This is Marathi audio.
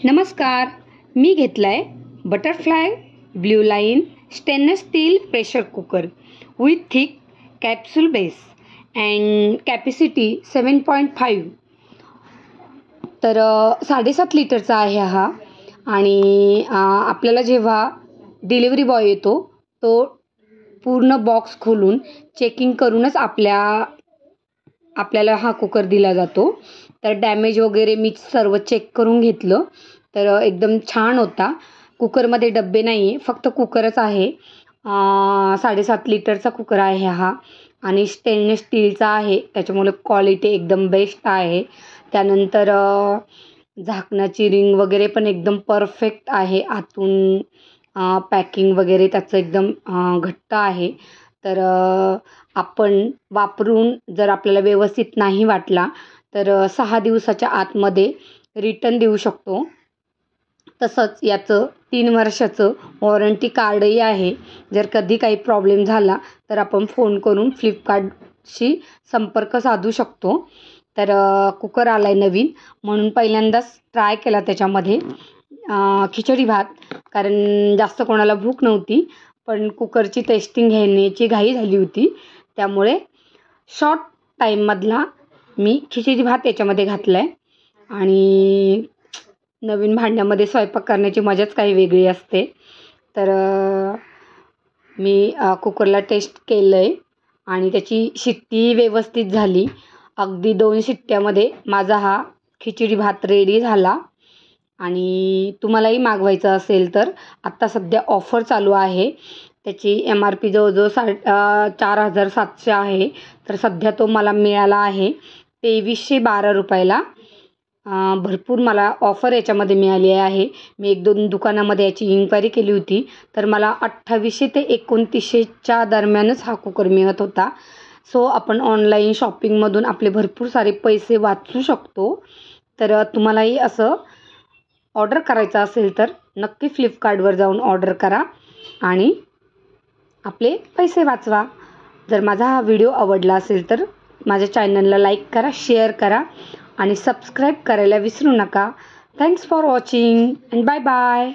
नमस्कार, मी घेतलाय butterfly blue line stainless steel pressure cooker with thick capsule base and capacity 7.5. तर 7.5 लिटरचा आहे हा. आणि आपल्याला जेव्हा डिलिव्हरी बॉय येतो तो पूर्ण बॉक्स खोलून चेकिंग करूनच आपल्याला हा कुकर दिला जातो. तर डॅमेज वगैरे मी सर्व चेक करून घेतलं, तर एकदम छान होता. कुकरमध्ये डब्बे नाही आहे, फक्त कुकरच आहे. 7.5 लिटरचा कुकर आहे हा आणि स्टेनलेस स्टीलचा आहे, त्याच्यामुळे क्वालिटी एकदम बेस्ट आहे. त्यानंतर झाकणाची रिंग वगैरे पण एकदम परफेक्ट आहे. आतून पॅकिंग वगैरे त्याचं एकदम घट्ट आहे. तर आपण वापरून जर आपल्याला व्यवस्थित नाही वाटला तर 6 दिवसाच्या आतमध्ये रिटर्न देऊ शकतो. तसंच याचं 3 वर्षाचं वॉरंटी कार्डही आहे. जर कधी काही प्रॉब्लेम झाला तर आपण फोन करून फ्लिपकार्टशी संपर्क साधू शकतो. तर कुकर आला आहे नवीन, म्हणून पहिल्यांदाच ट्राय केला त्याच्यामध्ये खिचडी भात, कारण जास्त कोणाला भूक नव्हती, पण कुकरची टेस्टिंग घेण्याची घाई झाली होती. त्यामुळे शॉर्ट टाईममधला मी खिचडी भात याच्यामध्ये घातला आहे. आणि नवीन भांड्यामध्ये स्वयंपाक करण्याची मजाच काही वेगळी असते. तर मी कुकरला टेस्ट केलं आहे आणि त्याची शिट्टी व्यवस्थित झाली. अगदी 2 शिट्ट्यामध्ये माझा हा खिचडी भात रेडी झाला. आणि तुम्हालाही मागवायचं असेल तर आत्ता सध्या ऑफर चालू आहे. त्याची MRP जवळजवळ 4,700 आहे, तर सध्या तो मला मिळाला आहे 2312 रुपयाला. भरपूर मला ऑफर याच्यामध्ये मिळाली आहे. मी 1-2 दुकानामध्ये याची इन्क्वायरी केली होती, तर मला 2800 ते 2900च्या दरम्यानच हा कुकर मिळत होता. सो आपण ऑनलाईन शॉपिंगमधून आपले भरपूर सारे पैसे वाचवू शकतो. तर तुम्हालाही असं ऑर्डर करायचं असेल तर नक्की फ्लिपकार्टवर जाऊन ऑर्डर करा आणि आपले पैसे वाचवा. जर माझा हा व्हिडिओ आवडला असेल तर माझ्या चॅनलला लाईक करा, शेअर करा आणि सबस्क्राईब करायला विसरू नका. Thanks for watching and bye bye.